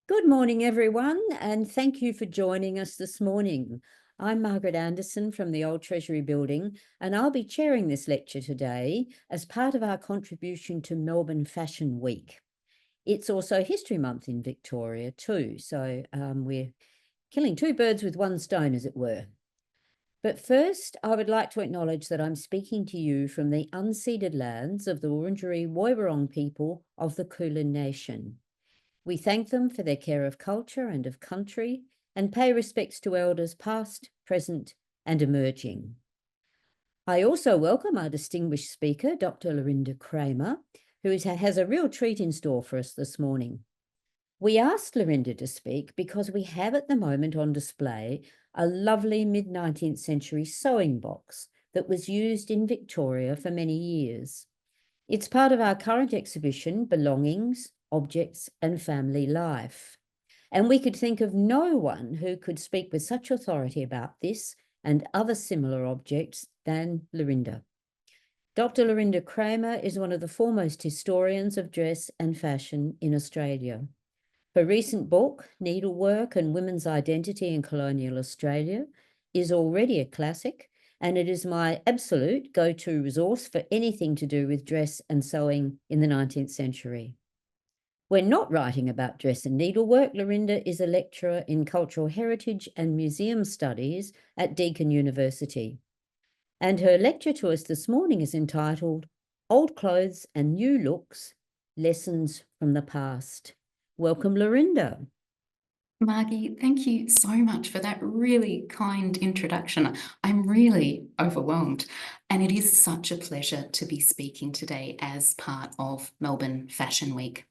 Good morning, everyone, and thank you for joining us this morning. I'm Margaret Anderson from the Old Treasury building, and I'll be chairing this lecture today as part of our contribution to Melbourne Fashion Week. It's also History Month in Victoria too, so we're killing two birds with one stone, as it were. But first, I would like to acknowledge that I'm speaking to you from the unceded lands of the Wurundjeri Woiwurrung people of the Kulin Nation. We thank them for their care of culture and of country and pay respects to elders past, present, and emerging. I also welcome our distinguished speaker, Dr. Lorinda Cramer, who has a real treat in store for us this morning. We asked Lorinda to speak because we have at the moment on display a lovely mid-19th century sewing box that was used in Victoria for many years. It's part of our current exhibition, Belongings, Objects and Family Life. And we could think of no one who could speak with such authority about this and other similar objects than Lorinda. Dr. Lorinda Cramer is one of the foremost historians of dress and fashion in Australia. Her recent book, Needlework and Women's Identity in Colonial Australia, is already a classic, and it is my absolute go-to resource for anything to do with dress and sewing in the 19th century. When not writing about dress and needlework, Lorinda is a lecturer in cultural heritage and museum studies at Deakin University. And her lecture to us this morning is entitled Old Clothes and New Looks, Lessons from the Past. Welcome, Lorinda. Margie, thank you so much for that really kind introduction. I'm really overwhelmed, and it is such a pleasure to be speaking today as part of Melbourne Fashion Week.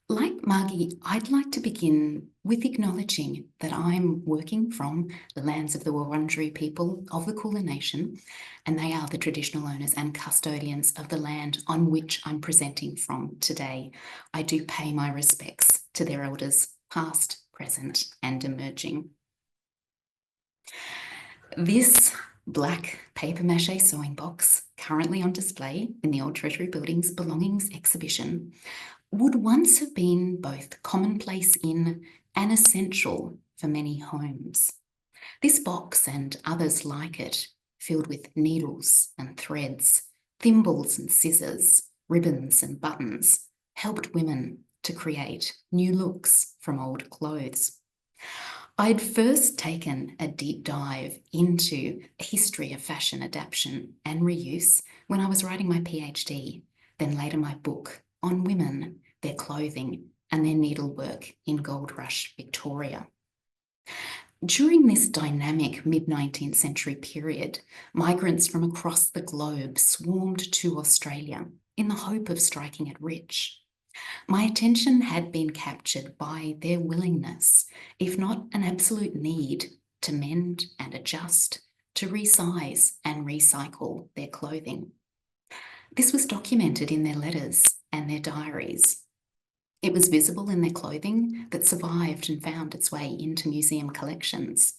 Like Margie, I'd like to begin with acknowledging that I'm working from the lands of the Wurundjeri people of the Kulin Nation, and they are the traditional owners and custodians of the land on which I'm presenting from today. I do pay my respects to their elders, past, present, and emerging. This black papier-mâché sewing box, currently on display in the Old Treasury Building's Belongings exhibition, would once have been both commonplace in and essential for many homes. This box and others like it, filled with needles and threads, thimbles and scissors, ribbons and buttons, helped women to create new looks from old clothes. I'd first taken a deep dive into a history of fashion adaptation and reuse when I was writing my PhD, then later my book on women, their clothing, and their needlework in Gold Rush, Victoria. During this dynamic mid-19th century period, migrants from across the globe swarmed to Australia in the hope of striking it rich. My attention had been captured by their willingness, if not an absolute need, to mend and adjust, to resize and recycle their clothing. This was documented in their letters and their diaries. It was visible in their clothing that survived and found its way into museum collections.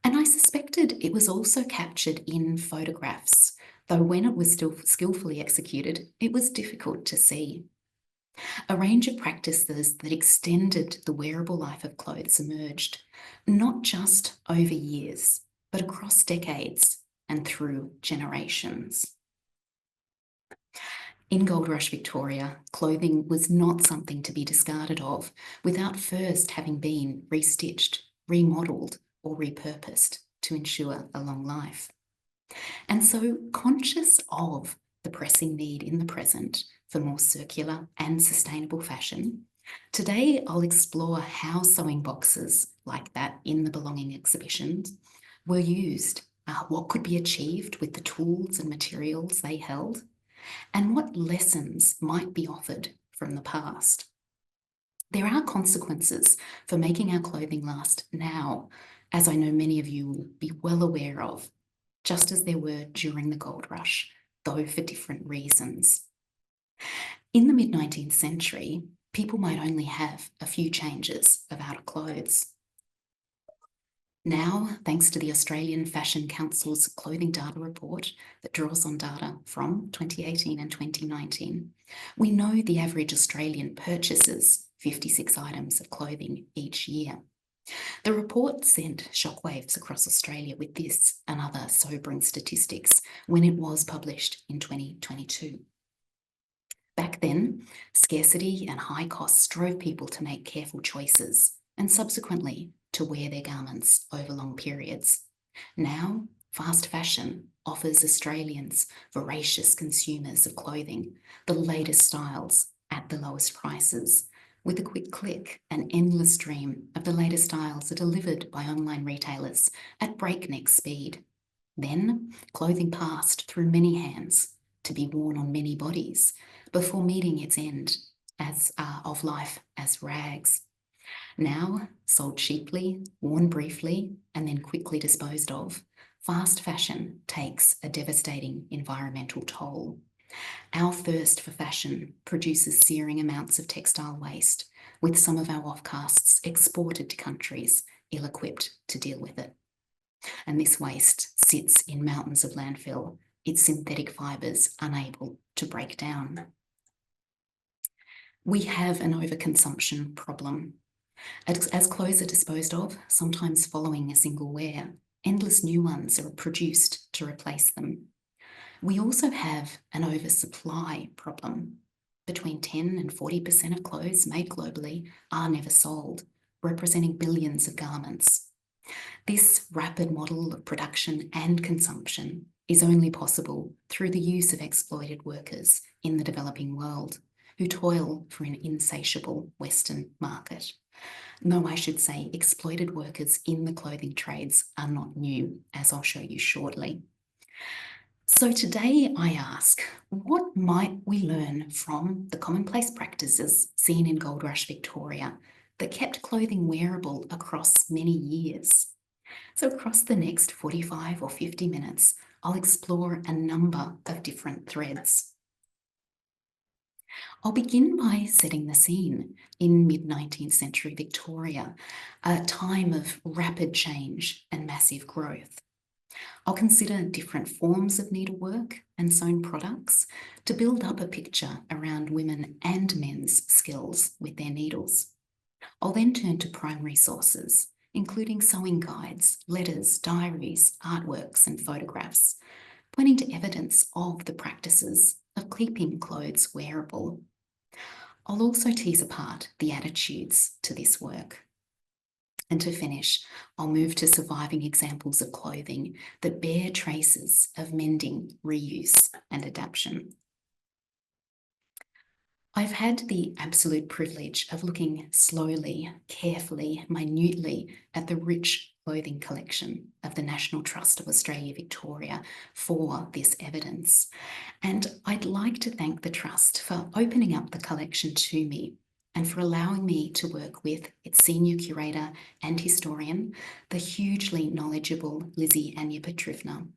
And I suspected it was also captured in photographs, though when it was still skillfully executed, it was difficult to see. A range of practices that extended the wearable life of clothes emerged, not just over years, but across decades and through generations. In Gold Rush, Victoria, clothing was not something to be discarded of without first having been restitched, remodelled, or repurposed to ensure a long life. And so, conscious of the pressing need in the present for more circular and sustainable fashion, today I'll explore how sewing boxes like that in the Belonging exhibitions were used, what could be achieved with the tools and materials they held, and what lessons might be offered from the past. There are consequences for making our clothing last now, as I know many of you will be well aware of, just as there were during the Gold Rush, though for different reasons. In the mid-19th century, people might only have a few changes of outer clothes. Now, thanks to the Australian Fashion Council's Clothing Data Report that draws on data from 2018 and 2019, we know the average Australian purchases 56 items of clothing each year. The report sent shockwaves across Australia with this and other sobering statistics when it was published in 2022. Back then, scarcity and high costs drove people to make careful choices and subsequently to wear their garments over long periods. Now, fast fashion offers Australians, voracious consumers of clothing, the latest styles at the lowest prices. With a quick click, an endless stream of the latest styles are delivered by online retailers at breakneck speed. Then, clothing passed through many hands to be worn on many bodies before meeting its end of life as rags. Now, sold cheaply, worn briefly, and then quickly disposed of, fast fashion takes a devastating environmental toll. Our thirst for fashion produces searing amounts of textile waste, with some of our offcasts exported to countries ill-equipped to deal with it. And this waste sits in mountains of landfill, its synthetic fibres unable to break down. We have an overconsumption problem. As clothes are disposed of, sometimes following a single wear, endless new ones are produced to replace them. We also have an oversupply problem. Between 10 and 40% of clothes made globally are never sold, representing billions of garments. This rapid model of production and consumption is only possible through the use of exploited workers in the developing world who toil for an insatiable Western market. No, I should say exploited workers in the clothing trades are not new, as I'll show you shortly. So today I ask, what might we learn from the commonplace practices seen in Gold Rush Victoria that kept clothing wearable across many years? So across the next 45 or 50 minutes, I'll explore a number of different threads. I'll begin by setting the scene in mid-19th century Victoria, a time of rapid change and massive growth. I'll consider different forms of needlework and sewn products to build up a picture around women and men's skills with their needles. I'll then turn to primary sources, including sewing guides, letters, diaries, artworks, and photographs, pointing to evidence of the practices of keeping clothes wearable. I'll also tease apart the attitudes to this work. And to finish, I'll move to surviving examples of clothing that bear traces of mending, reuse, and adaptation. I've had the absolute privilege of looking slowly, carefully, minutely at the rich clothing collection of the National Trust of Australia Victoria for this evidence. And I'd like to thank the Trust for opening up the collection to me and for allowing me to work with its senior curator and historian, the hugely knowledgeable Lizzie Anya-Petrivna,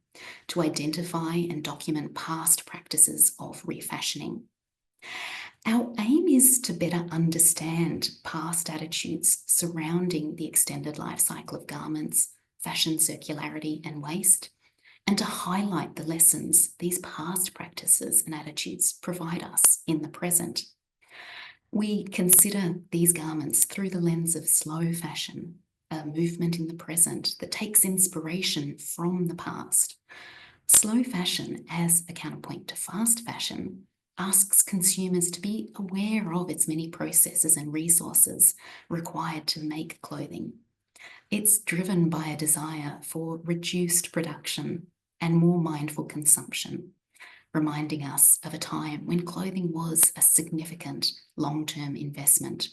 to identify and document past practices of refashioning. Our aim is to better understand past attitudes surrounding the extended life cycle of garments, fashion circularity and waste, and to highlight the lessons these past practices and attitudes provide us in the present. We consider these garments through the lens of slow fashion, a movement in the present that takes inspiration from the past. Slow fashion, as a counterpoint to fast fashion, asks consumers to be aware of its many processes and resources required to make clothing. It's driven by a desire for reduced production and more mindful consumption, reminding us of a time when clothing was a significant long-term investment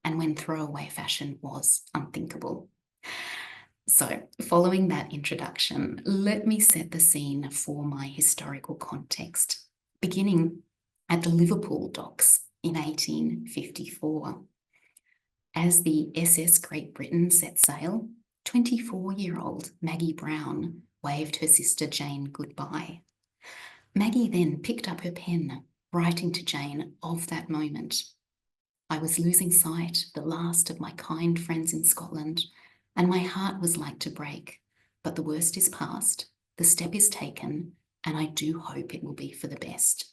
and when throwaway fashion was unthinkable. So, following that introduction, let me set the scene for my historical context, beginning at the Liverpool docks in 1854. As the SS Great Britain set sail, 24-year-old Maggie Brown waved her sister Jane goodbye. Maggie then picked up her pen, writing to Jane of that moment. I was losing sight, the last of my kind friends in Scotland, and my heart was like to break. But the worst is past, the step is taken, and I do hope it will be for the best.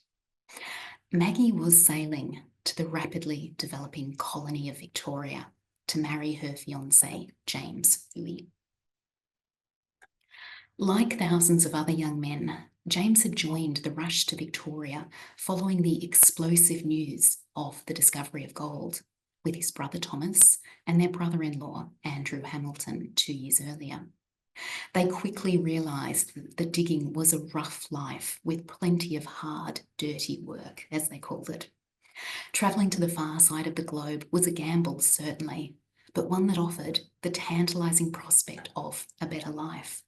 Maggie was sailing to the rapidly developing colony of Victoria to marry her fiancé, James Huey. Like thousands of other young men, James had joined the rush to Victoria following the explosive news of the discovery of gold with his brother Thomas and their brother-in-law, Andrew Hamilton, 2 years earlier. They quickly realised that digging was a rough life with plenty of hard, dirty work, as they called it. Travelling to the far side of the globe was a gamble, certainly, but one that offered the tantalising prospect of a better life.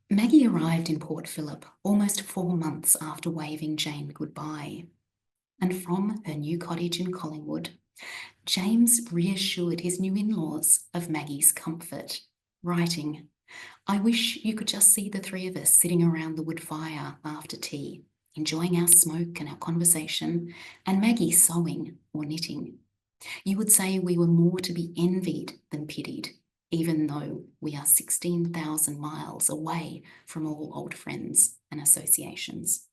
Maggie arrived in Port Phillip almost 4 months after waving Jane goodbye. And from her new cottage in Collingwood, James reassured his new in-laws of Maggie's comfort, writing, "I wish you could just see the 3 of us sitting around the wood fire after tea, enjoying our smoke and our conversation, and Maggie sewing or knitting. You would say we were more to be envied than pitied, even though we are 16,000 miles away from all old friends and associations."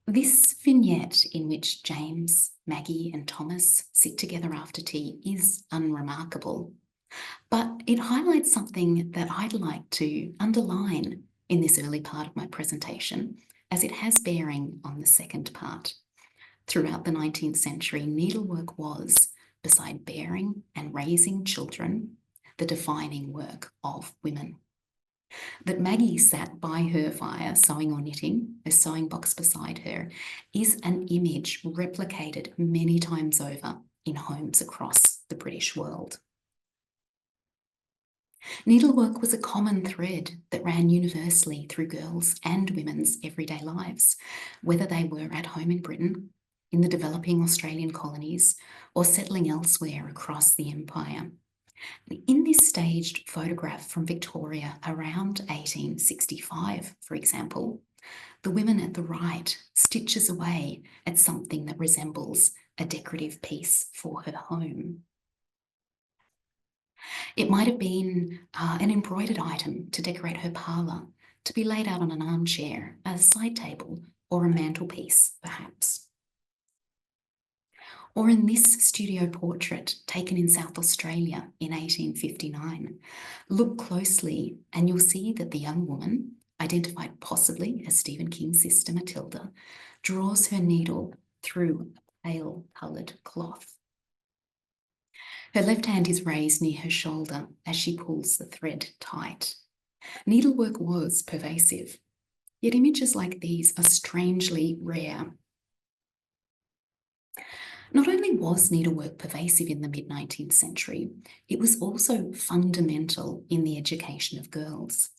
This vignette in which James, Maggie and Thomas sit together after tea is unremarkable, but it highlights something that I'd like to underline in this early part of my presentation, as it has bearing on the second part. Throughout the 19th century, needlework was, beside bearing and raising children, the defining work of women. That Maggie sat by her fire sewing or knitting, a sewing box beside her, is an image replicated many times over in homes across the British world. Needlework was a common thread that ran universally through girls' and women's everyday lives, whether they were at home in Britain, in the developing Australian colonies, or settling elsewhere across the empire. In this staged photograph from Victoria around 1865, for example, the woman at the right stitches away at something that resembles a decorative piece for her home. It might have been an embroidered item to decorate her parlour, to be laid out on an armchair, a side table, or a mantelpiece, perhaps. Or in this studio portrait taken in South Australia in 1859, look closely and you'll see that the young woman, identified possibly as Stephen King's sister Matilda, draws her needle through a pale coloured cloth. Her left hand is raised near her shoulder as she pulls the thread tight. Needlework was pervasive, yet images like these are strangely rare. Not only was needlework pervasive in the mid-19th century, it was also fundamental in the education of girls.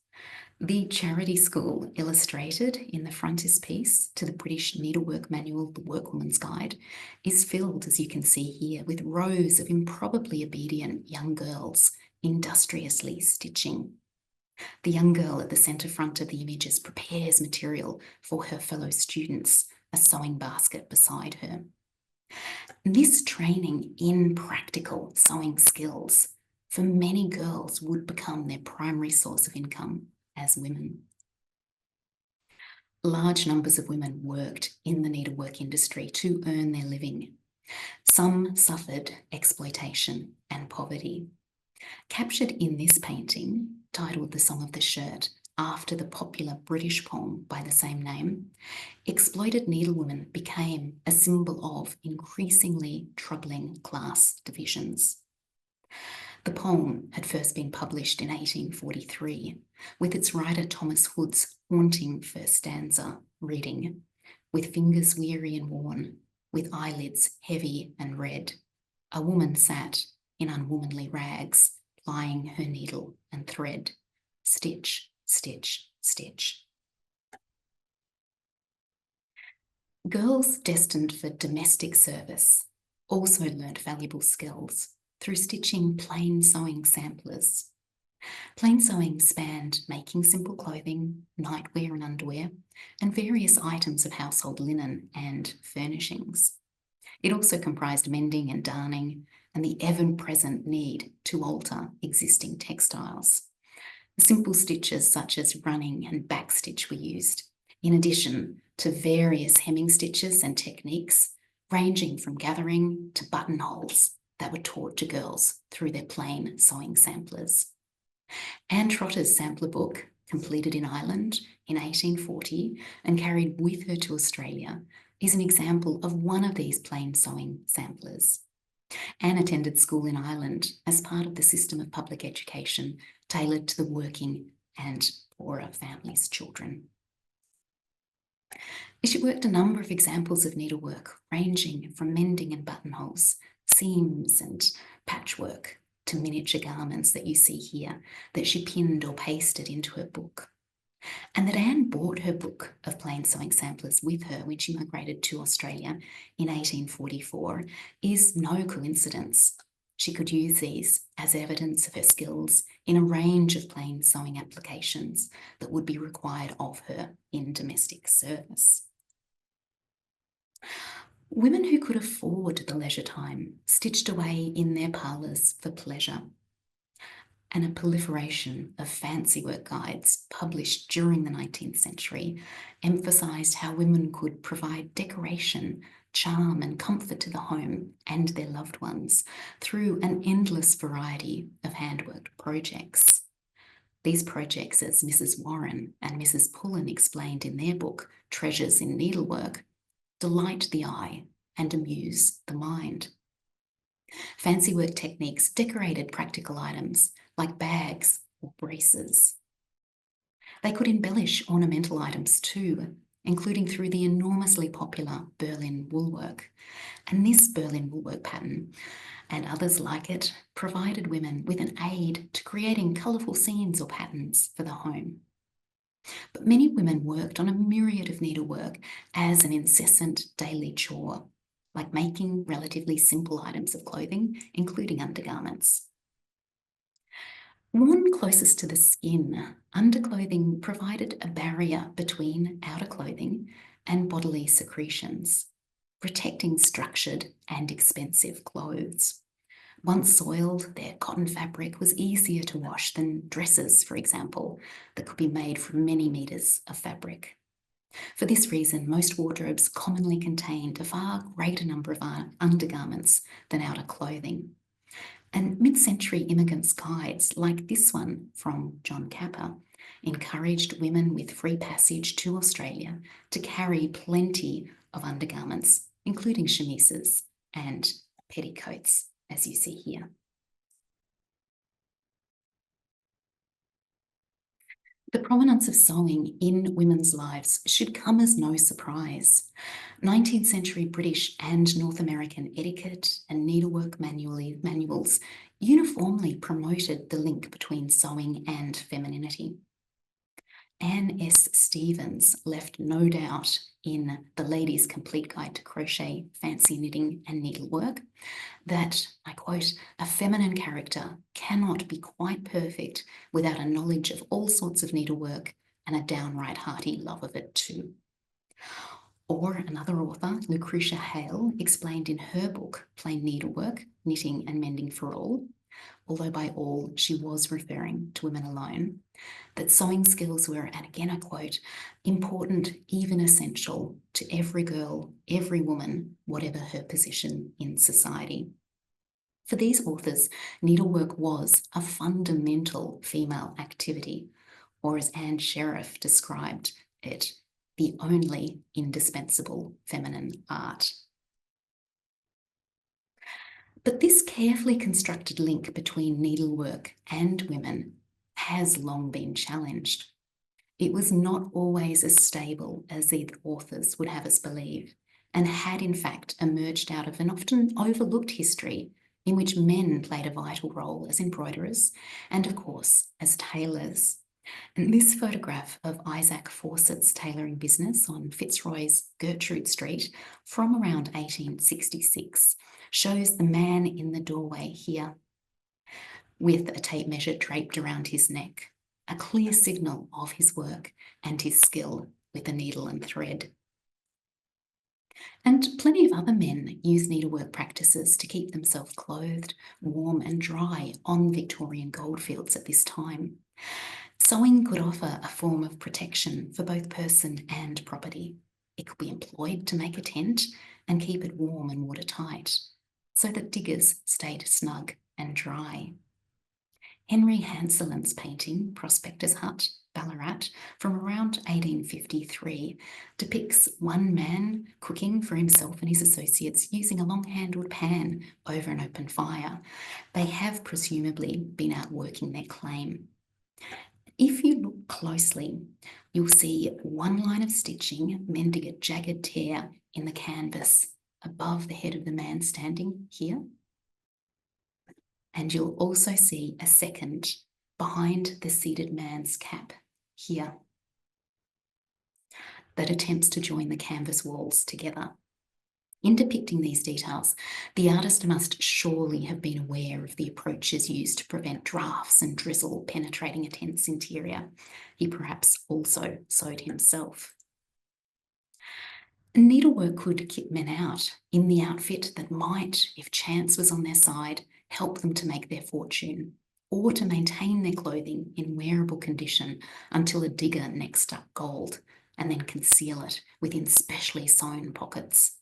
The charity school illustrated in the frontispiece to the British needlework manual, The Workwoman's Guide, is filled, as you can see here, with rows of improbably obedient young girls industriously stitching. The young girl at the centre front of the images prepares material for her fellow students, a sewing basket beside her. This training in practical sewing skills for many girls would become their primary source of income as women. Large numbers of women worked in the needlework industry to earn their living. Some suffered exploitation and poverty. Captured in this painting, titled The Song of the Shirt, after the popular British poem by the same name, exploited needlewomen became a symbol of increasingly troubling class divisions. The poem had first been published in 1843, with its writer Thomas Hood's haunting first stanza reading, "With fingers weary and worn, with eyelids heavy and red, a woman sat in unwomanly rags, plying her needle and thread, stitch, stitch, stitch." Girls destined for domestic service also learned valuable skills through stitching plain sewing samplers. Plain sewing spanned making simple clothing, nightwear and underwear, and various items of household linen and furnishings. It also comprised mending and darning and the ever-present need to alter existing textiles. Simple stitches such as running and backstitch were used, in addition to various hemming stitches and techniques, ranging from gathering to buttonholes that were taught to girls through their plain sewing samplers. Anne Trotter's sampler book, completed in Ireland in 1840 and carried with her to Australia, is an example of one of these plain sewing samplers. Anne attended school in Ireland as part of the system of public education tailored to the working and poorer families' children. She worked a number of examples of needlework, ranging from mending and buttonholes, seams and patchwork, to miniature garments that you see here that she pinned or pasted into her book. And that Anne brought her book of plain sewing samplers with her when she migrated to Australia in 1844 is no coincidence. She could use these as evidence of her skills in a range of plain sewing applications that would be required of her in domestic service. Women who could afford the leisure time stitched away in their parlours for pleasure. And a proliferation of fancy work guides published during the 19th century emphasised how women could provide decoration, charm and comfort to the home and their loved ones through an endless variety of handworked projects. These projects, as Mrs. Warren and Mrs. Pullen explained in their book, Treasures in Needlework, delight the eye and amuse the mind. Fancy work techniques decorated practical items like bags or braces. They could embellish ornamental items too, including through the enormously popular Berlin woolwork. And this Berlin woolwork pattern, and others like it, provided women with an aid to creating colourful scenes or patterns for the home. But many women worked on a myriad of needlework as an incessant daily chore, like making relatively simple items of clothing, including undergarments. Worn closest to the skin, underclothing provided a barrier between outer clothing and bodily secretions, protecting structured and expensive clothes. Once soiled, their cotton fabric was easier to wash than dresses, for example, that could be made from many metres of fabric. For this reason, most wardrobes commonly contained a far greater number of undergarments than outer clothing. And mid-century immigrants' guides, like this one from John Capper, encouraged women with free passage to Australia to carry plenty of undergarments, including chemises and petticoats, as you see here. The prominence of sewing in women's lives should come as no surprise. 19th century British and North American etiquette and needlework manuals uniformly promoted the link between sewing and femininity. Anne S. Stevens left no doubt in The Lady's Complete Guide to Crochet, Fancy Knitting and Needlework that, I quote, "a feminine character cannot be quite perfect without a knowledge of all sorts of needlework and a downright hearty love of it too." Or another author, Lucretia Hale, explained in her book, Plain Needlework, Knitting and Mending for All, although by all she was referring to women alone, that sewing skills were, and again I quote, "important, even essential, to every girl, every woman, whatever her position in society." For these authors, needlework was a fundamental female activity, or as Anne Sheriff described it, the only indispensable feminine art. But this carefully constructed link between needlework and women has long been challenged. It was not always as stable as the authors would have us believe, and had in fact emerged out of an often overlooked history in which men played a vital role as embroiderers and, of course, as tailors. And this photograph of Isaac Fawcett's tailoring business on Fitzroy's Gertrude Street from around 1866 shows the man in the doorway here with a tape measure draped around his neck, a clear signal of his work and his skill with the needle and thread. And plenty of other men use needlework practices to keep themselves clothed, warm and dry on Victorian goldfields at this time. Sewing could offer a form of protection for both person and property. It could be employed to make a tent and keep it warm and watertight, so that diggers stayed snug and dry. Henry Hanselin's painting, Prospector's Hut, Ballarat, from around 1853, depicts one man cooking for himself and his associates using a long-handled pan over an open fire. They have presumably been out working their claim. If you look closely, you'll see one line of stitching mending a jagged tear in the canvas above the head of the man standing here. And you'll also see a second behind the seated man's cap here that attempts to join the canvas walls together. In depicting these details, the artist must surely have been aware of the approaches used to prevent drafts and drizzle penetrating a tent's interior. He perhaps also sewed himself. Needlework could kit men out in the outfit that might, if chance was on their side, help them to make their fortune, or to maintain their clothing in wearable condition until a digger next up gold, and then conceal it within specially sewn pockets.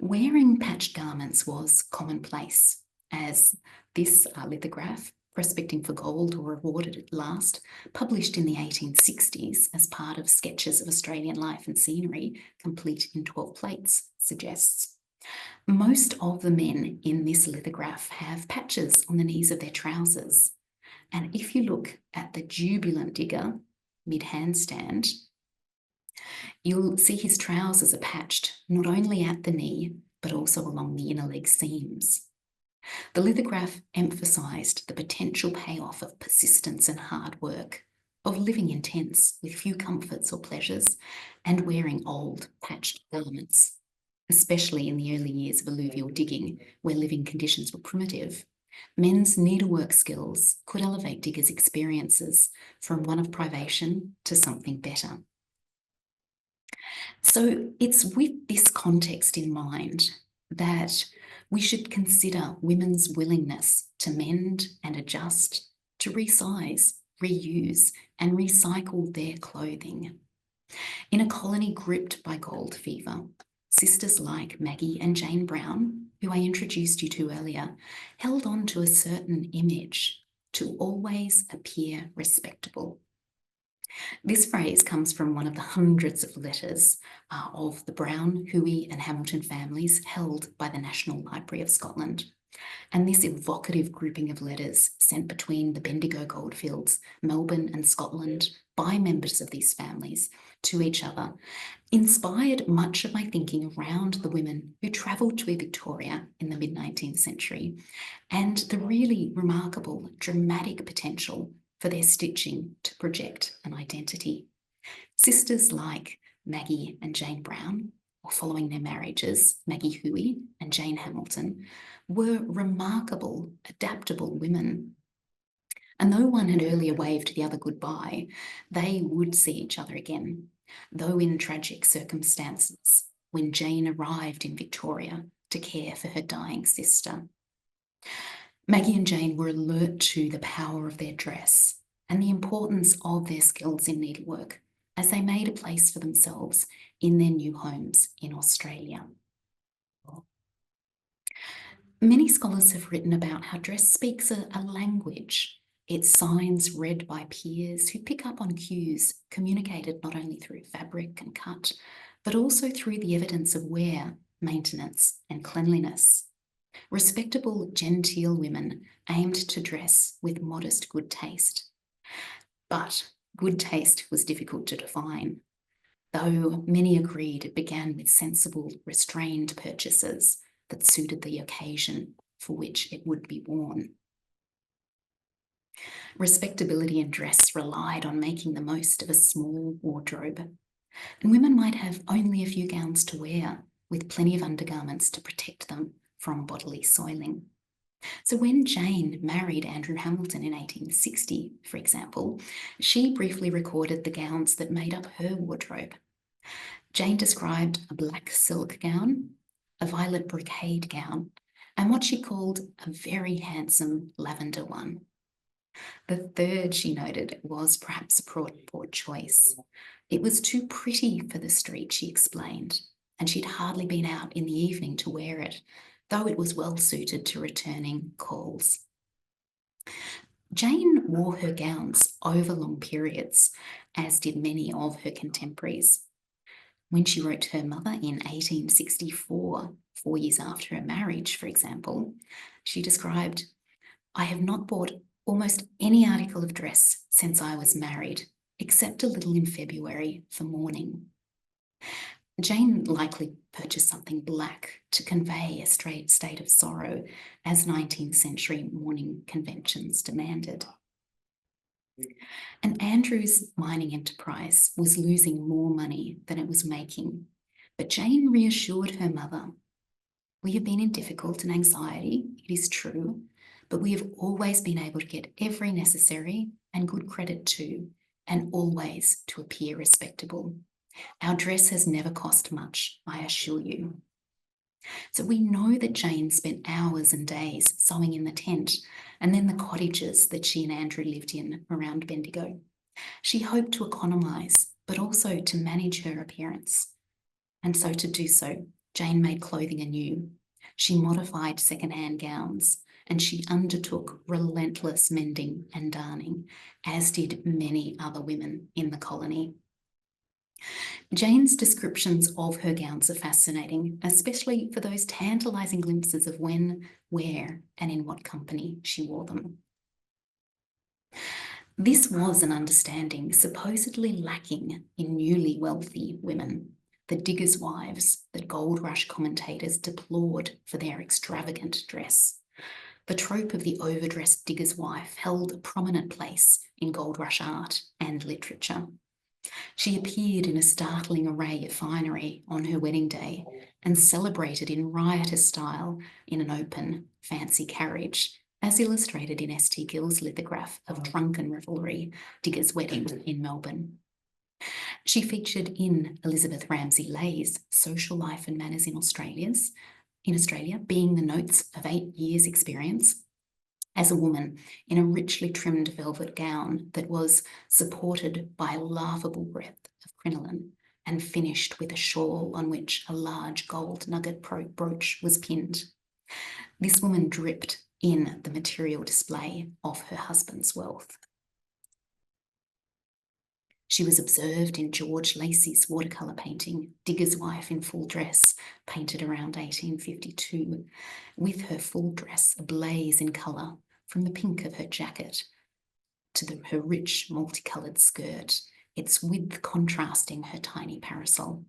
Wearing patched garments was commonplace, as this lithograph, Prospecting for Gold or Rewarded at Last, published in the 1860s as part of Sketches of Australian Life and Scenery, complete in 12 plates, suggests. Most of the men in this lithograph have patches on the knees of their trousers. And if you look at the jubilant digger, mid-handstand, you'll see his trousers are patched not only at the knee, but also along the inner leg seams. The lithograph emphasised the potential payoff of persistence and hard work, of living in tents with few comforts or pleasures, and wearing old, patched garments. Especially in the early years of alluvial digging, where living conditions were primitive, men's needlework skills could elevate diggers' experiences from one of privation to something better. So it's with this context in mind that we should consider women's willingness to mend and adjust, to resize, reuse, and recycle their clothing. In a colony gripped by gold fever, sisters like Maggie and Jane Brown, who I introduced you to earlier, held on to a certain image to always appear respectable. This phrase comes from one of the hundreds of letters of the Brown, Huey and Hamilton families held by the National Library of Scotland. And this evocative grouping of letters sent between the Bendigo goldfields, Melbourne and Scotland, by members of these families to each other, inspired much of my thinking around the women who travelled to Victoria in the mid-19th century and the really remarkable, dramatic potential for their stitching to project an identity. Sisters like Maggie and Jane Brown, or following their marriages, Maggie Huey and Jane Hamilton, were remarkable, adaptable women. And though one had earlier waved the other goodbye, they would see each other again, though in tragic circumstances, when Jane arrived in Victoria to care for her dying sister. Maggie and Jane were alert to the power of their dress and the importance of their skills in needlework as they made a place for themselves in their new homes in Australia. Many scholars have written about how dress speaks a language. It's signs read by peers who pick up on cues communicated not only through fabric and cut, but also through the evidence of wear, maintenance, and cleanliness. Respectable, genteel women aimed to dress with modest good taste. But good taste was difficult to define, though many agreed it began with sensible, restrained purchases that suited the occasion for which it would be worn. Respectability in dress relied on making the most of a small wardrobe, and women might have only a few gowns to wear, with plenty of undergarments to protect them from bodily soiling. So when Jane married Andrew Hamilton in 1860, for example, she briefly recorded the gowns that made up her wardrobe. Jane described a black silk gown, a violet brocade gown, and what she called a very handsome lavender one. The third, she noted, was perhaps a poor choice. It was too pretty for the street, she explained, and she'd hardly been out in the evening to wear it, though it was well suited to returning calls. Jane wore her gowns over long periods, as did many of her contemporaries. When she wrote to her mother in 1864, 4 years after her marriage, for example, she described, "I have not bought almost any article of dress since I was married, except a little in February for mourning." Jane likely purchased something black to convey a straight state of sorrow, as 19th century mourning conventions demanded. And Andrew's mining enterprise was losing more money than it was making, but Jane reassured her mother, "We have been in difficult and anxiety, it is true, but we have always been able to get every necessary and good credit too, and always to appear respectable. Our dress has never cost much, I assure you." So we know that Jane spent hours and days sewing in the tent and then the cottages that she and Andrew lived in around Bendigo. She hoped to economise, but also to manage her appearance. And so to do so, Jane made clothing anew. She modified second-hand gowns, and she undertook relentless mending and darning, as did many other women in the colony. Jane's descriptions of her gowns are fascinating, especially for those tantalising glimpses of when, where, and in what company she wore them. This was an understanding supposedly lacking in newly wealthy women, the diggers' wives that gold rush commentators deplored for their extravagant dress. The trope of the overdressed digger's wife held a prominent place in gold rush art and literature. She appeared in a startling array of finery on her wedding day and celebrated in riotous style in an open, fancy carriage, as illustrated in S.T. Gill's lithograph of drunken revelry, Digger's Wedding in Melbourne. She featured in Elizabeth Ramsay Lay's Social Life and Manners in Australia, being the notes of 8 years' experience as a woman in a richly trimmed velvet gown that was supported by a laughable breadth of crinoline and finished with a shawl on which a large gold nugget brooch was pinned. This woman dripped in the material display of her husband's wealth. She was observed in George Lacey's watercolour painting, Digger's Wife in Full Dress, painted around 1852, with her full dress ablaze in colour, from the pink of her jacket to her rich multicoloured skirt, its width contrasting her tiny parasol.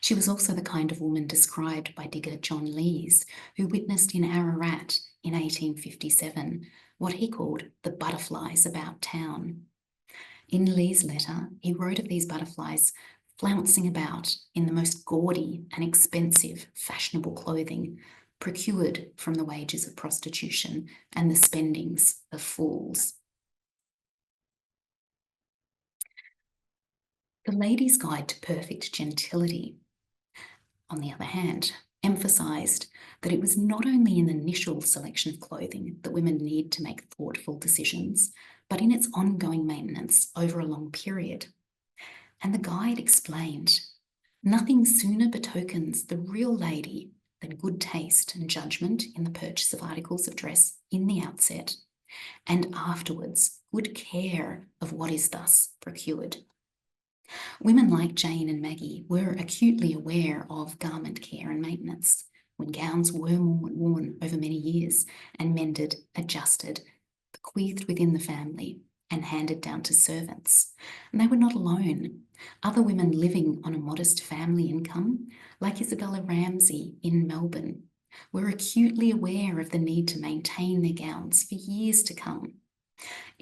She was also the kind of woman described by digger John Lees, who witnessed in Ararat in 1857 what he called the butterflies about town. In Lee's letter, he wrote of these butterflies flouncing about in the most gaudy and expensive fashionable clothing, procured from the wages of prostitution and the spendings of fools. The Lady's Guide to Perfect Gentility, on the other hand, emphasised that it was not only in the initial selection of clothing that women need to make thoughtful decisions, but in its ongoing maintenance over a long period. And the guide explained, "Nothing sooner betokens the real lady than good taste and judgment in the purchase of articles of dress in the outset, and afterwards good care of what is thus procured." Women like Jane and Maggie were acutely aware of garment care and maintenance, when gowns were worn over many years and mended, adjusted, bequeathed within the family and handed down to servants. And they were not alone. Other women living on a modest family income, like Isabella Ramsay in Melbourne, were acutely aware of the need to maintain their gowns for years to come.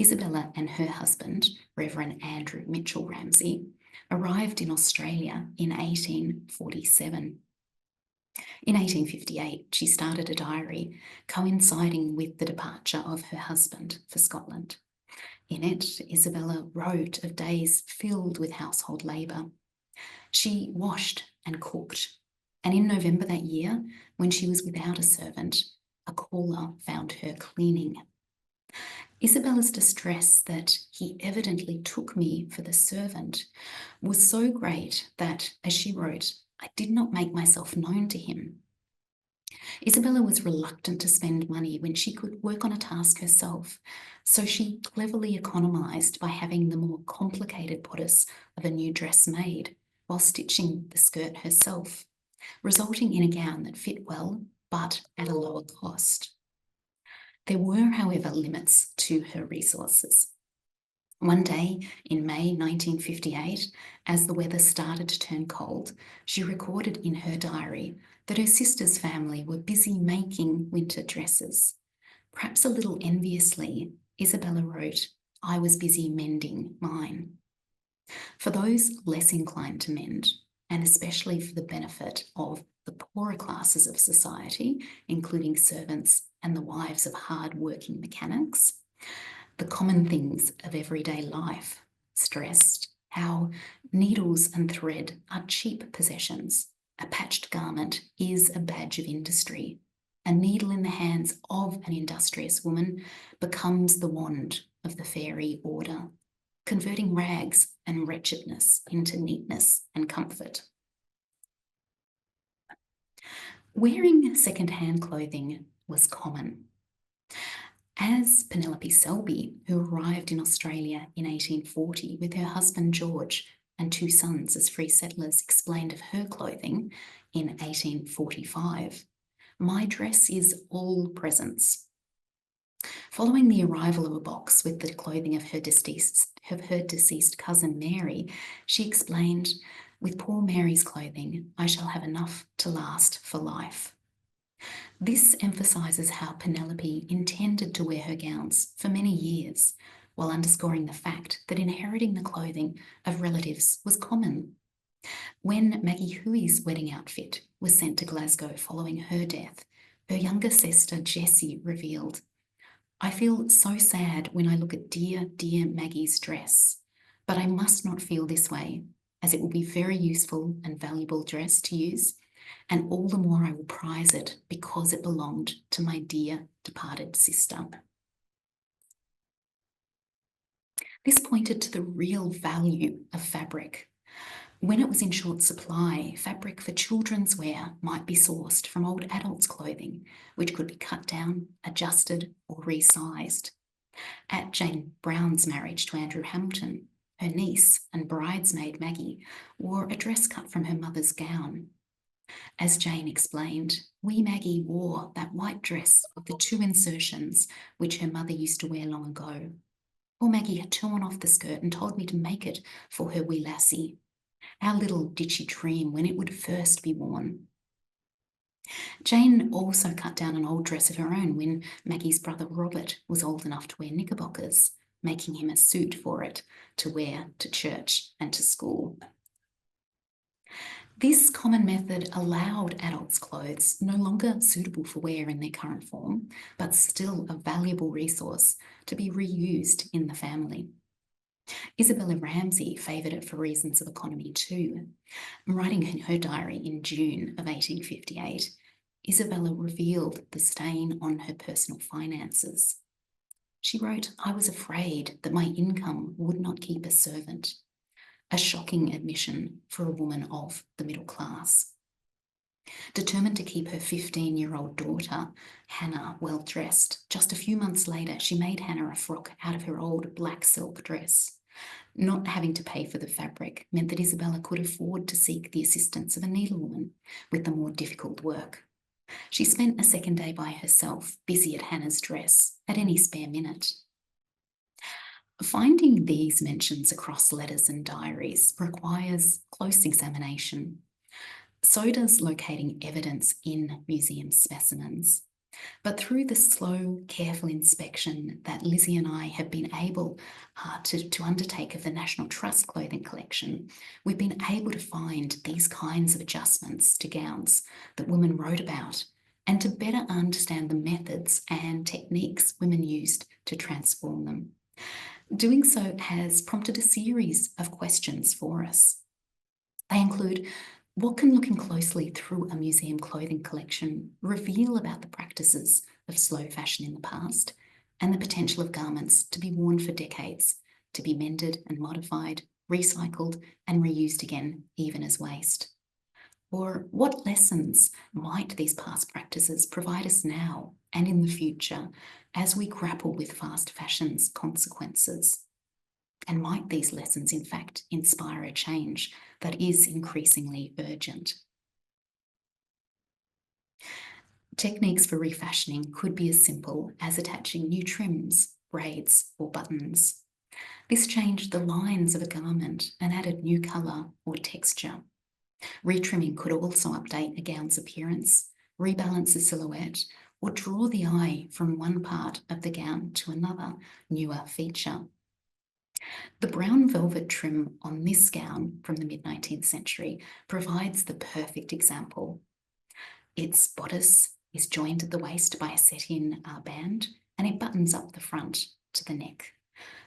Isabella and her husband, Reverend Andrew Mitchell Ramsay, arrived in Australia in 1847. In 1858, she started a diary coinciding with the departure of her husband for Scotland. In it, Isabella wrote of days filled with household labour. She washed and cooked, and in November that year, when she was without a servant, a caller found her cleaning. Isabella's distress that he evidently took me for the servant was so great that, as she wrote, I did not make myself known to him. Isabella was reluctant to spend money when she could work on a task herself, so she cleverly economised by having the more complicated bodice of a new dress made, while stitching the skirt herself, resulting in a gown that fit well, but at a lower cost. There were, however, limits to her resources. One day in May 1958, as the weather started to turn cold, she recorded in her diary that her sister's family were busy making winter dresses. Perhaps a little enviously, Isabella wrote, "I was busy mending mine." For those less inclined to mend, and especially for the benefit of the poorer classes of society, including servants and the wives of hard-working mechanics, the common things of everyday life stressed how needles and thread are cheap possessions. A patched garment is a badge of industry. A needle in the hands of an industrious woman becomes the wand of the fairy order, converting rags and wretchedness into neatness and comfort. Wearing second-hand clothing was common. As Penelope Selby, who arrived in Australia in 1840 with her husband George and 2 sons as free settlers, explained of her clothing in 1845, "My dress is all presents." Following the arrival of a box with the clothing of her deceased cousin Mary, she explained, "With poor Mary's clothing, I shall have enough to last for life." This emphasises how Penelope intended to wear her gowns for many years, while underscoring the fact that inheriting the clothing of relatives was common. When Maggie Huey's wedding outfit was sent to Glasgow following her death, her younger sister Jessie revealed, "I feel so sad when I look at dear, dear Maggie's dress, but I must not feel this way, as it will be very useful and valuable dress to use, and all the more I will prize it because it belonged to my dear departed sister." This pointed to the real value of fabric. When it was in short supply, fabric for children's wear might be sourced from old adults' clothing, which could be cut down, adjusted, or resized. At Jane Brown's marriage to Andrew Hamilton, her niece and bridesmaid Maggie wore a dress cut from her mother's gown. As Jane explained, "Wee Maggie wore that white dress with the 2 insertions which her mother used to wear long ago. Poor Maggie had torn off the skirt and told me to make it for her wee lassie. How little did she dream when it would first be worn." Jane also cut down an old dress of her own when Maggie's brother Robert was old enough to wear knickerbockers, making him a suit for it to wear to church and to school. This common method allowed adults' clothes no longer suitable for wear in their current form, but still a valuable resource to be reused in the family. Isabella Ramsay favoured it for reasons of economy too. Writing in her diary in June of 1858, Isabella revealed the strain on her personal finances. She wrote, "I was afraid that my income would not keep a servant," a shocking admission for a woman of the middle class. Determined to keep her 15-year-old daughter, Hannah, well dressed, just a few months later, she made Hannah a frock out of her old black silk dress. Not having to pay for the fabric meant that Isabella could afford to seek the assistance of a needlewoman with the more difficult work. She spent a second day by herself, busy at Hannah's dress, at any spare minute. Finding these mentions across letters and diaries requires close examination. So does locating evidence in museum specimens. But through the slow, careful inspection that Lizzie and I have been able to undertake of the National Trust clothing collection, we've been able to find these kinds of adjustments to gowns that women wrote about, and to better understand the methods and techniques women used to transform them. Doing so has prompted a series of questions for us. They include, what can looking closely through a museum clothing collection reveal about the practices of slow fashion in the past? and the potential of garments to be worn for decades, to be mended and modified, recycled and reused again, even as waste. Or what lessons might these past practices provide us now and in the future as we grapple with fast fashion's consequences? And might these lessons, in fact, inspire a change that is increasingly urgent? Techniques for refashioning could be as simple as attaching new trims, braids, or buttons. This changed the lines of a garment and added new colour or texture. Retrimming could also update a gown's appearance, rebalance the silhouette, or draw the eye from one part of the gown to another, newer feature. The brown velvet trim on this gown from the mid-19th century provides the perfect example. Its bodice is joined at the waist by a set-in band, and it buttons up the front to the neck.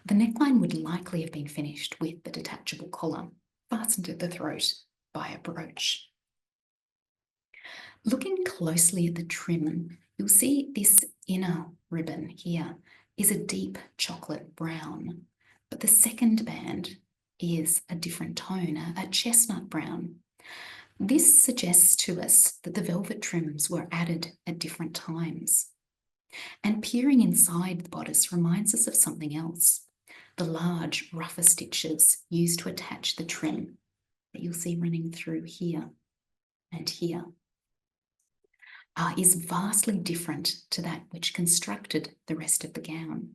The neckline would likely have been finished with the detachable collar, fastened at the throat by a brooch. Looking closely at the trim, you'll see this inner ribbon here is a deep chocolate brown, but the second band is a different tone, a chestnut brown. This suggests to us that the velvet trims were added at different times. And peering inside the bodice reminds us of something else. The large, rougher stitches used to attach the trim that you'll see running through here and here is vastly different to that which constructed the rest of the gown.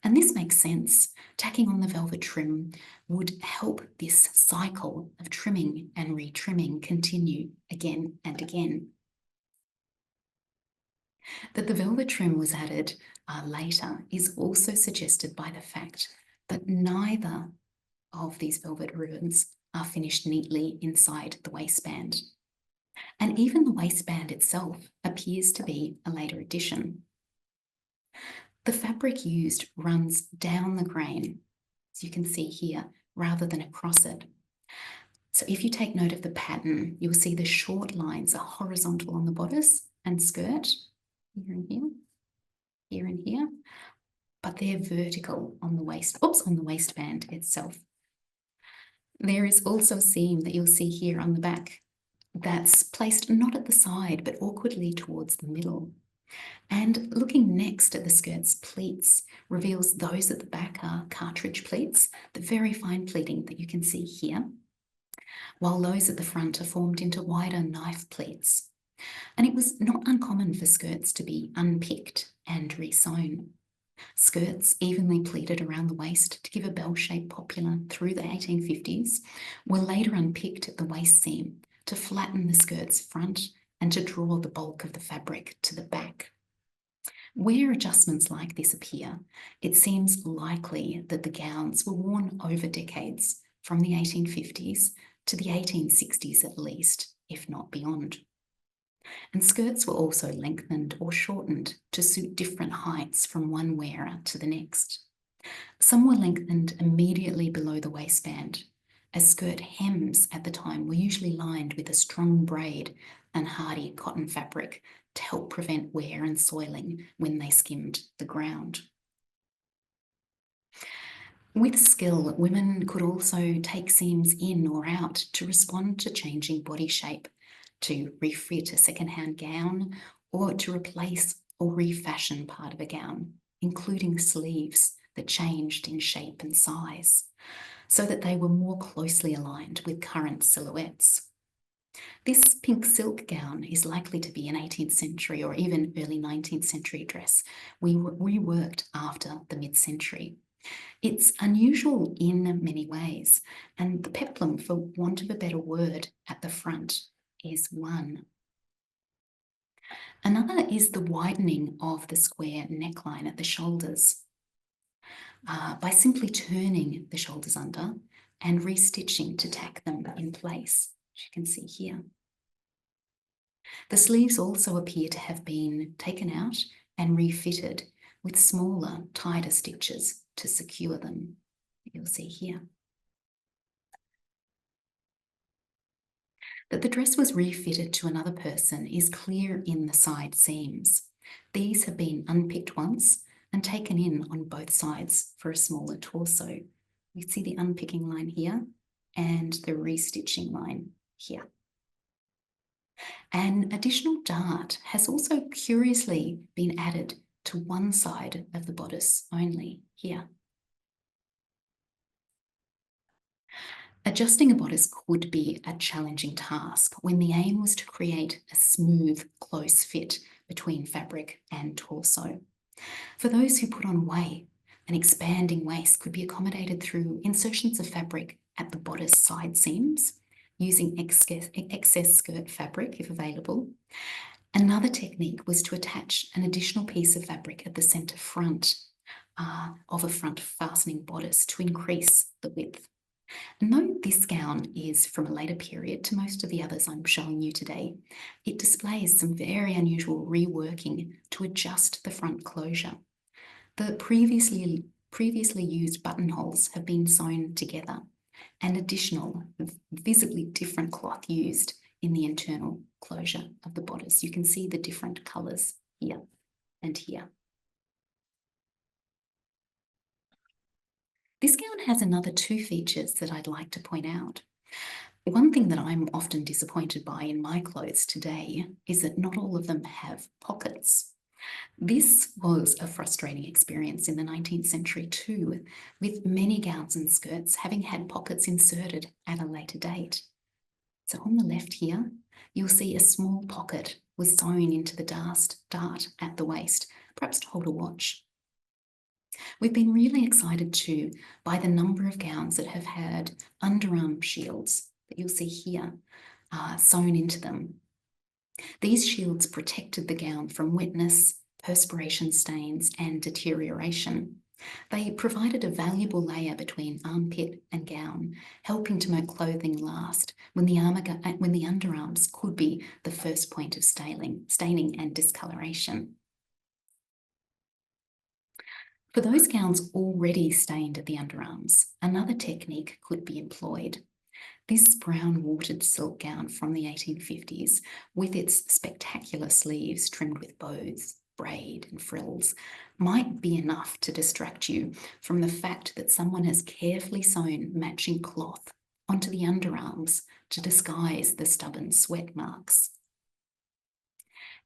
And this makes sense. Tacking on the velvet trim would help this cycle of trimming and retrimming continue again and again. That the velvet trim was added later is also suggested by the fact that neither of these velvet ribbons are finished neatly inside the waistband. And even the waistband itself appears to be a later addition. The fabric used runs down the grain, as you can see here, rather than across it. So if you take note of the pattern, you'll see the short lines are horizontal on the bodice and skirt, here and here, here and here, but they're vertical on the on the waistband itself. There is also a seam that you'll see here on the back that's placed not at the side, but awkwardly towards the middle. And looking next at the skirt's pleats reveals those at the back are cartridge pleats, the very fine pleating that you can see here, while those at the front are formed into wider knife pleats. And it was not uncommon for skirts to be unpicked and resewn. Skirts evenly pleated around the waist to give a bell shape popular through the 1850s were later unpicked at the waist seam to flatten the skirt's front and to draw the bulk of the fabric to the back. Where adjustments like this appear, it seems likely that the gowns were worn over decades, from the 1850s to the 1860s at least, if not beyond. And skirts were also lengthened or shortened to suit different heights from one wearer to the next. Some were lengthened immediately below the waistband, as skirt hems at the time were usually lined with a strong braid and hardy cotton fabric to help prevent wear and soiling when they skimmed the ground. With skill, women could also take seams in or out to respond to changing body shape, to refit a second-hand gown, or to replace or refashion part of a gown, including sleeves that changed in shape and size, so that they were more closely aligned with current silhouettes. This pink silk gown is likely to be an 18th century or even early 19th century dress we reworked after the mid-century. It's unusual in many ways, and the peplum, for want of a better word, at the front is one. Another is the widening of the square neckline at the shoulders by simply turning the shoulders under and restitching to tack them in place, as you can see here. The sleeves also appear to have been taken out and refitted with smaller, tighter stitches to secure them. You'll see here. That the dress was refitted to another person is clear in the side seams. These have been unpicked once and taken in on both sides for a smaller torso. You see the unpicking line here and the restitching line here. An additional dart has also curiously been added to one side of the bodice only, here. Adjusting a bodice could be a challenging task when the aim was to create a smooth, close fit between fabric and torso. For those who put on weight, an expanding waist could be accommodated through insertions of fabric at the bodice side seams, using excess skirt fabric if available. Another technique was to attach an additional piece of fabric at the centre front of a front fastening bodice to increase the width. And though this gown is from a later period to most of the others I'm showing you today, it displays some very unusual reworking to adjust the front closure. The previously used buttonholes have been sewn together, and additional, visibly different cloth used in the internal closure of the bodice. You can see the different colours here and here. This gown has another two features that I'd like to point out. One thing that I'm often disappointed by in my clothes today is that not all of them have pockets. This was a frustrating experience in the 19th century too, with many gowns and skirts having had pockets inserted at a later date. So on the left here, you'll see a small pocket was sewn into the dart at the waist, perhaps to hold a watch. We've been really excited too by the number of gowns that have had underarm shields that you'll see here sewn into them. These shields protected the gown from wetness, perspiration stains, and deterioration. They provided a valuable layer between armpit and gown, helping to make clothing last when the underarms could be the first point of staining and discoloration. For those gowns already stained at the underarms, another technique could be employed. This brown watered silk gown from the 1850s, with its spectacular sleeves trimmed with bows, braid and frills, might be enough to distract you from the fact that someone has carefully sewn matching cloth onto the underarms to disguise the stubborn sweat marks.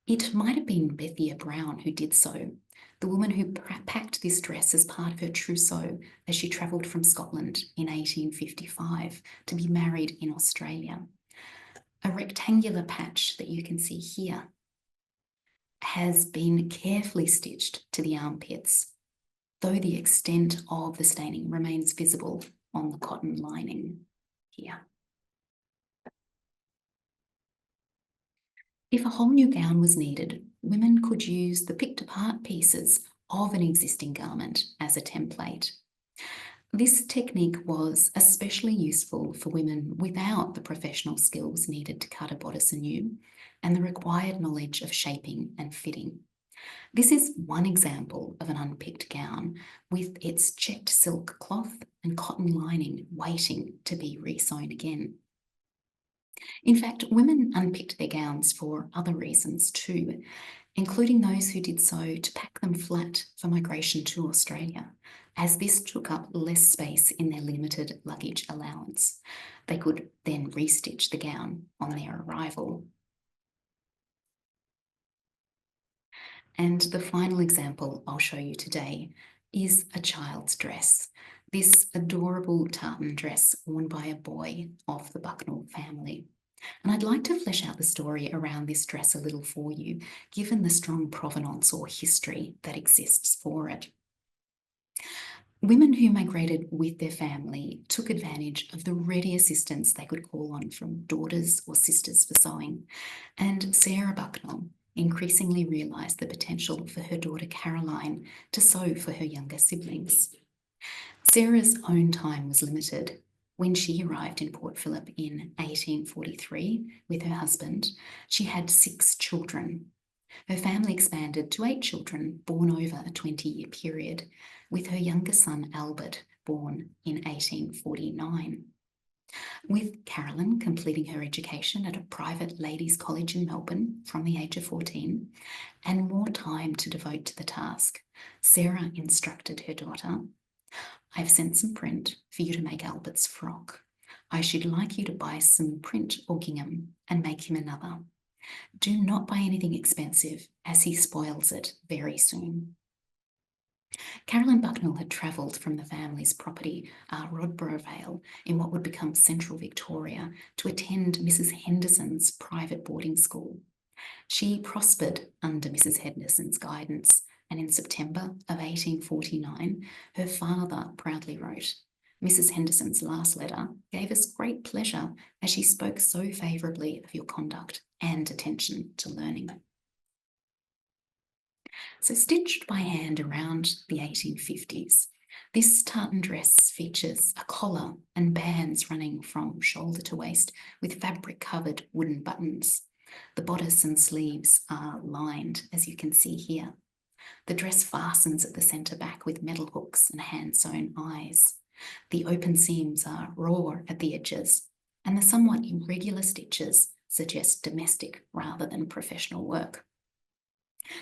It might have been Bethia Brown who did so, the woman who packed this dress as part of her trousseau as she travelled from Scotland in 1855 to be married in Australia. A rectangular patch that you can see here has been carefully stitched to the armpits, though the extent of the staining remains visible on the cotton lining here. If a whole new gown was needed, women could use the picked apart pieces of an existing garment as a template. This technique was especially useful for women without the professional skills needed to cut a bodice anew and the required knowledge of shaping and fitting. This is one example of an unpicked gown with its checked silk cloth and cotton lining waiting to be resewn again. In fact, women unpicked their gowns for other reasons too, including those who did so to pack them flat for migration to Australia, as this took up less space in their limited luggage allowance. They could then restitch the gown on their arrival. And the final example I'll show you today is a child's dress. This adorable tartan dress worn by a boy of the Bucknell family. And I'd like to flesh out the story around this dress a little for you, given the strong provenance or history that exists for it. Women who migrated with their family took advantage of the ready assistance they could call on from daughters or sisters for sewing, and Sarah Bucknell increasingly realised the potential for her daughter Caroline to sew for her younger siblings. Sarah's own time was limited. When she arrived in Port Phillip in 1843 with her husband, she had 6 children. Her family expanded to 8 children born over a 20-year period, with her younger son Albert born in 1849. With Carolyn completing her education at a private ladies' college in Melbourne from the age of 14, and more time to devote to the task, Sarah instructed her daughter, "I've sent some print for you to make Albert's frock. I should like you to buy some print or gingham and make him another. Do not buy anything expensive, as he spoils it very soon." Carolyn Bucknell had travelled from the family's property, Rodborough Vale, in what would become central Victoria, to attend Mrs. Henderson's private boarding school. She prospered under Mrs. Henderson's guidance, and in September of 1849, her father proudly wrote, "Mrs. Henderson's last letter gave us great pleasure, as she spoke so favourably of your conduct and attention to learning." So stitched by hand around the 1850s, this tartan dress features a collar and bands running from shoulder to waist with fabric-covered wooden buttons. The bodice and sleeves are lined, as you can see here. The dress fastens at the centre back with metal hooks and hand-sewn eyes. The open seams are raw at the edges, and the somewhat irregular stitches suggest domestic rather than professional work.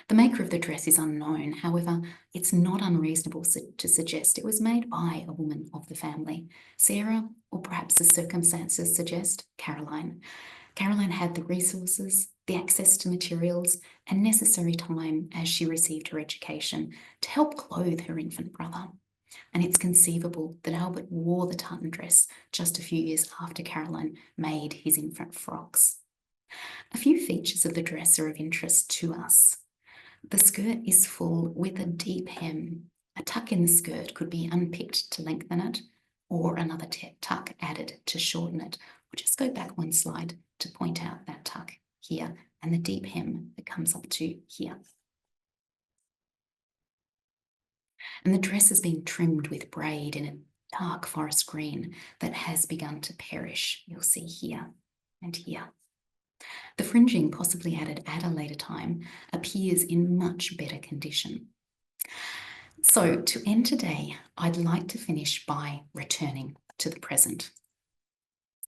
The maker of the dress is unknown. However, it's not unreasonable to suggest it was made by a woman of the family, Sarah, or perhaps, as circumstances suggest, Caroline. Caroline had the resources, the access to materials, and necessary time as she received her education to help clothe her infant brother. And it's conceivable that Albert wore the tartan dress just a few years after Caroline made his infant frocks. A few features of the dress are of interest to us. The skirt is full with a deep hem. A tuck in the skirt could be unpicked to lengthen it, or another tuck added to shorten it. We'll just go back one slide to point out that tuck here and the deep hem that comes up to here. And the dress has been trimmed with braid in a dark forest green that has begun to perish. You'll see here and here. The fringing, possibly added at a later time, appears in much better condition. So to end today, I'd like to finish by returning to the present.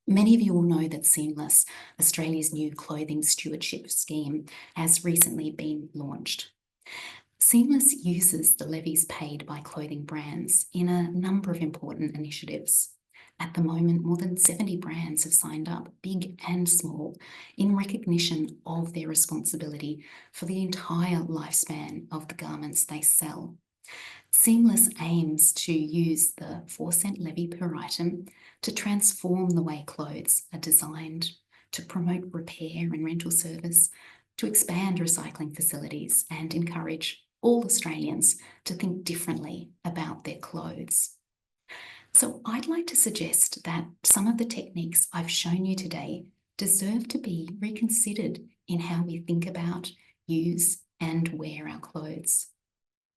Many of you will know that Seamless, Australia's new clothing stewardship scheme, has recently been launched. Seamless uses the levies paid by clothing brands in a number of important initiatives. At the moment, more than 70 brands have signed up, big and small, in recognition of their responsibility for the entire lifespan of the garments they sell. Seamless aims to use the 4-cent levy per item to transform the way clothes are designed, to promote repair and rental service, to expand recycling facilities and encourage all Australians to think differently about their clothes. So I'd like to suggest that some of the techniques I've shown you today deserve to be reconsidered in how we think about, use, and wear our clothes.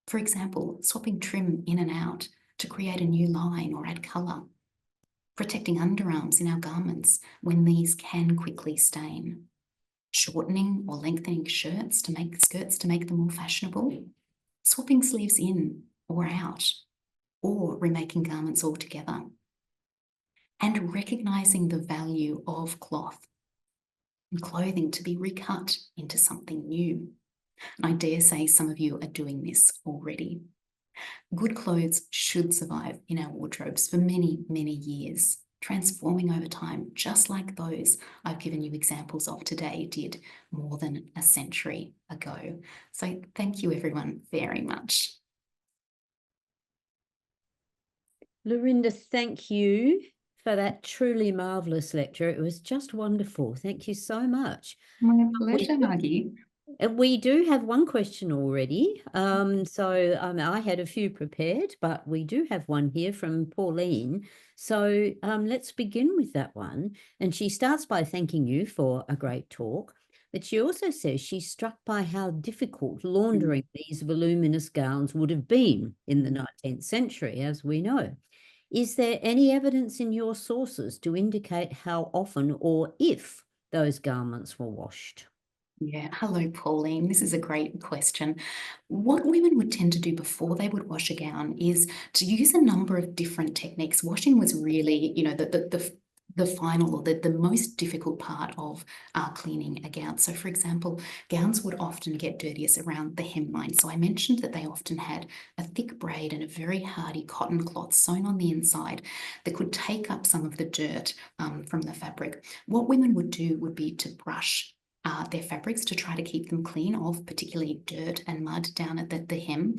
For example, swapping trim in and out to create a new line or add colour. Protecting underarms in our garments when these can quickly stain. Shortening or lengthening skirts to make them more fashionable. Swapping sleeves in or out, or remaking garments altogether. And recognising the value of cloth and clothing to be recut into something new. And I dare say some of you are doing this already. Good clothes should survive in our wardrobes for many, many years, transforming over time, just like those I've given you examples of today did more than a century ago. So thank you everyone very much. Lorinda, thank you for that truly marvellous lecture. It was just wonderful. Thank you so much. My pleasure, Maggie. We do have one question already. I had a few prepared, but we do have one here from Pauline. So let's begin with that one. And she starts by thanking you for a great talk. But she also says she's struck by how difficult laundering these voluminous gowns would have been in the 19th century, as we know. Is there any evidence in your sources to indicate how often or if those garments were washed? Yeah, hello, Pauline. This is a great question. What women would tend to do before they would wash a gown is to use a number of different techniques. Washing was really, the the final or the most difficult part of cleaning a gown. So for example, gowns would often get dirtiest around the hemline. So I mentioned that they often had a thick braid and a very hardy cotton cloth sewn on the inside that could take up some of the dirt from the fabric. What women would do would be to brush their fabrics to try to keep them clean of particularly dirt and mud down at the hem.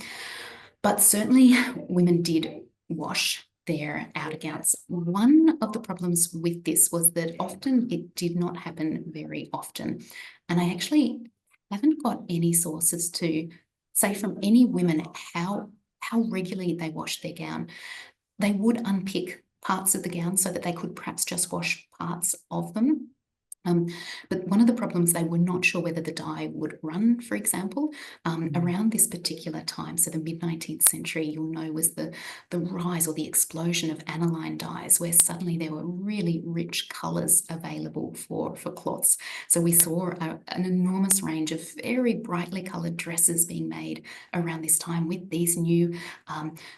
But certainly women did wash their outer gowns. One of the problems with this was that often it did not happen very often. And I actually haven't got any sources to say from any women how regularly they washed their gown. They would unpick parts of the gown so that they could perhaps just wash parts of them. But one of the problems, they were not sure whether the dye would run, for example, around this particular time. So the mid-19th century, you'll know, was the rise or the explosion of aniline dyes, where suddenly there were really rich colours available for cloths. So we saw an enormous range of very brightly coloured dresses being made around this time with these new,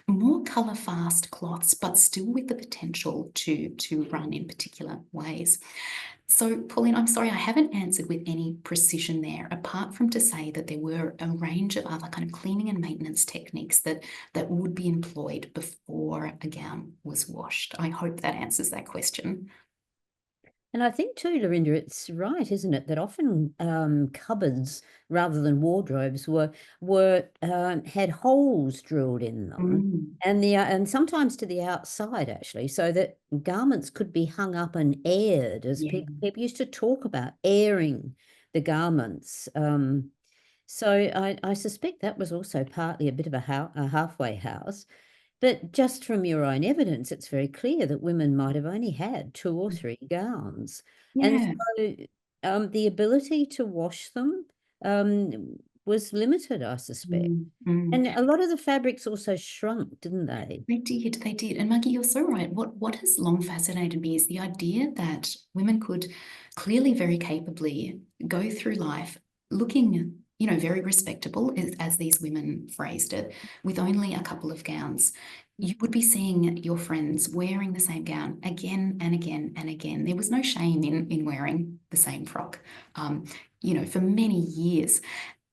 more colour-fast cloths, but still with the potential to run in particular ways. So, Pauline, I'm sorry, I haven't answered with any precision there, apart from to say that there were a range of other kind of cleaning and maintenance techniques that would be employed before a gown was washed. I hope that answers that question. And I think too, Lorinda, it's right, isn't it, that often cupboards rather than wardrobes were had holes drilled in them, Mm, and sometimes to the outside actually, so that garments could be hung up and aired, as yeah. people used to talk about airing the garments. So I suspect that was also partly a bit of a halfway house. But just from your own evidence, it's very clear that women might have only had 2 or 3 gowns. And Yeah. so the ability to wash them was limited, I suspect. Mm, mm. And a lot of the fabrics also shrunk, didn't they? They did, they did. And Maggie, you're so right. What has long fascinated me is the idea that women could clearly very capably go through life looking, very respectable, as these women phrased it, with only a couple of gowns. You would be seeing your friends wearing the same gown again and again and again. There was no shame in wearing the same frock, for many years.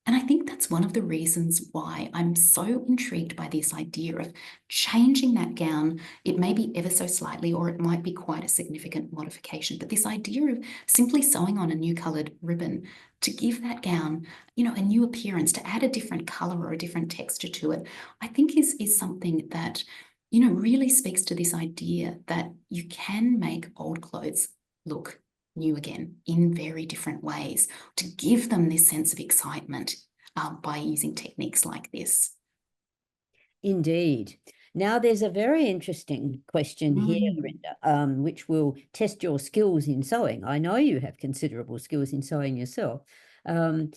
And I think that's one of the reasons why I'm so intrigued by this idea of changing that gown. It may be ever so slightly, or it might be quite a significant modification, but this idea of simply sewing on a new coloured ribbon to give that gown, a new appearance, to add a different colour or a different texture to it, I think is something that, really speaks to this idea that you can make old clothes look new again in very different ways, to give them this sense of excitement by using techniques like this. Indeed. Now, there's a very interesting question here, Mm. Lorinda, which will test your skills in sewing. I know you have considerable skills in sewing yourself. Um,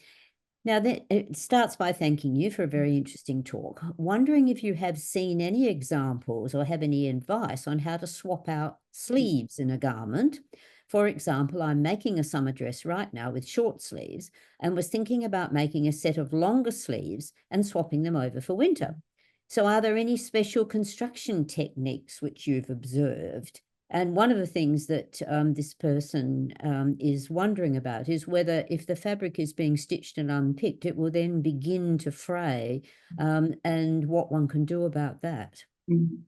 Now, that it starts by thanking you for a very interesting talk. Wondering if you have seen any examples or have any advice on how to swap out sleeves in a garment. For example, I'm making a summer dress right now with short sleeves and was thinking about making a set of longer sleeves and swapping them over for winter. So, are there any special construction techniques which you've observed? And one of the things that this person is wondering about is whether, if the fabric is being stitched and unpicked, it will then begin to fray, and what one can do about that. Mm.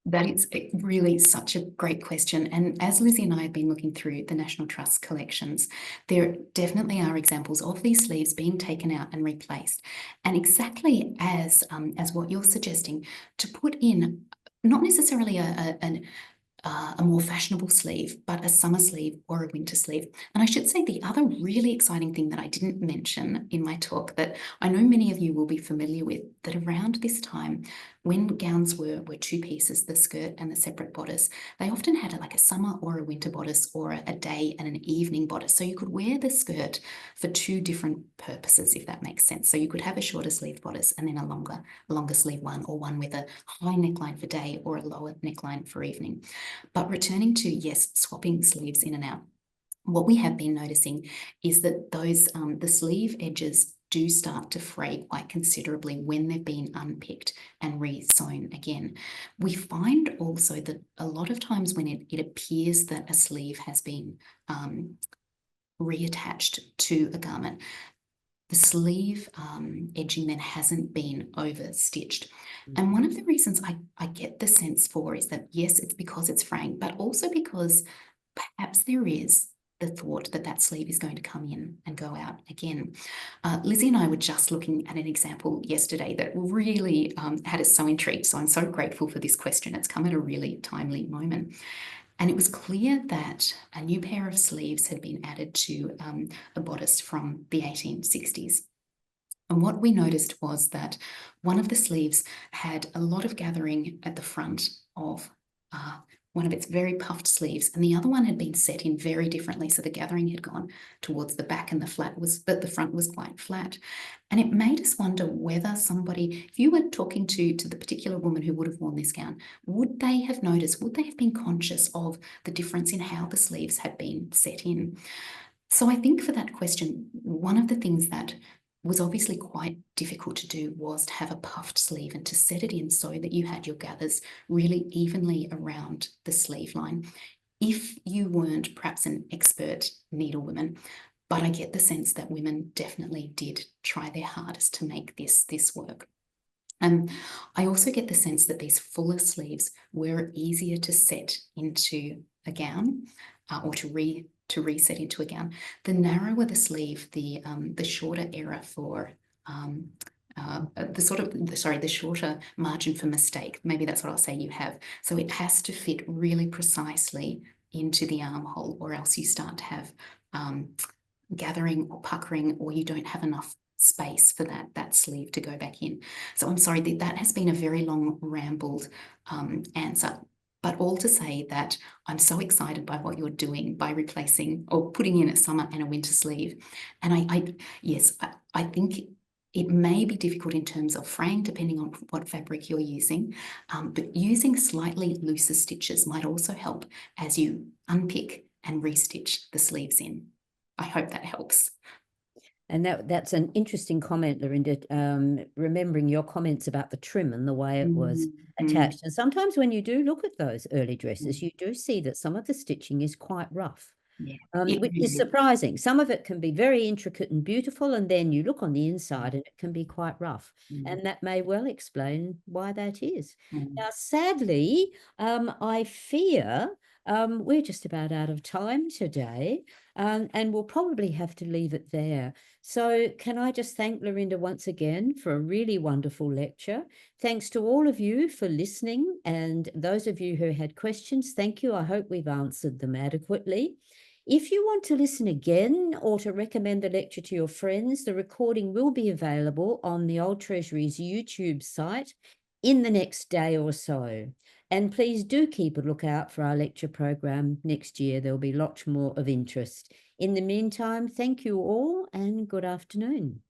That is really such a great question. And as Lizzie and I have been looking through the National Trust collections, there definitely are examples of these sleeves being taken out and replaced. And exactly as what you're suggesting, to put in not necessarily a more fashionable sleeve, but a summer sleeve or a winter sleeve. And I should say the other really exciting thing that I didn't mention in my talk, that I know many of you will be familiar with, that around this time, when gowns were 2 pieces, the skirt and the separate bodice, they often had like a summer or a winter bodice, or a day and an evening bodice. So you could wear the skirt for 2 different purposes, if that makes sense. So you could have a shorter sleeve bodice and then a longer sleeve one, or one with a high neckline for day or a lower neckline for evening. But returning to, yes, swapping sleeves in and out, what we have been noticing is that those the sleeve edges do start to fray quite considerably when they've been unpicked and re-sewn again. We find also that a lot of times when it appears that a sleeve has been reattached to a garment, the sleeve edging then hasn't been over stitched. And one of the reasons I get the sense for is that, yes, it's because it's fraying, but also because perhaps there is the thought that that sleeve is going to come in and go out again. Lizzie and I were just looking at an example yesterday that really had us so intrigued. So I'm so grateful for this question. It's come at a really timely moment. And it was clear that a new pair of sleeves had been added to a bodice from the 1860s. And what we noticed was that one of the sleeves had a lot of gathering at the front of one of its very puffed sleeves, and the other one had been set in very differently. So the gathering had gone towards the back and the front was quite flat. And it made us wonder whether somebody, if you were talking to the particular woman who would have worn this gown, would they have noticed, would they have been conscious of the difference in how the sleeves had been set in? So I think for that question, one of the things that was obviously quite difficult to do was to have a puffed sleeve and to set it in so that you had your gathers really evenly around the sleeve line. If you weren't perhaps an expert needlewoman, but I get the sense that women definitely did try their hardest to make this work. I also get the sense that these fuller sleeves were easier to set into a gown or to reset into a gown. The narrower the sleeve, the shorter error for the shorter margin for mistake. Maybe that's what I'll say you have. So it has to fit really precisely into the armhole, or else you start to have gathering or puckering, or you don't have enough space for that sleeve to go back in. So I'm sorry that has been a very long rambled answer, but all to say that I'm so excited by what you're doing by replacing or putting in a summer and a winter sleeve. And I think it may be difficult in terms of fraying, depending on what fabric you're using, but using slightly looser stitches might also help as you unpick and restitch the sleeves in. I hope that helps. And that's an interesting comment, Lorinda, remembering your comments about the trim and the way it was attached. And sometimes when you do look at those early dresses, you do see that some of the stitching is quite rough. Yeah, Which is surprising. Some of it can be very intricate and beautiful, and then you look on the inside and it can be quite rough. And that may well explain why that is. Now, sadly, I fear we're just about out of time today, and we'll probably have to leave it there. So can I just thank Lorinda once again for a really wonderful lecture. Thanks to all of you for listening, and those of you who had questions, thank you. I hope we've answered them adequately. If you want to listen again or to recommend the lecture to your friends, the recording will be available on the Old Treasury's YouTube site in the next day or so. And please do keep a lookout for our lecture program next year. There'll be lots more of interest. In the meantime, thank you all and good afternoon.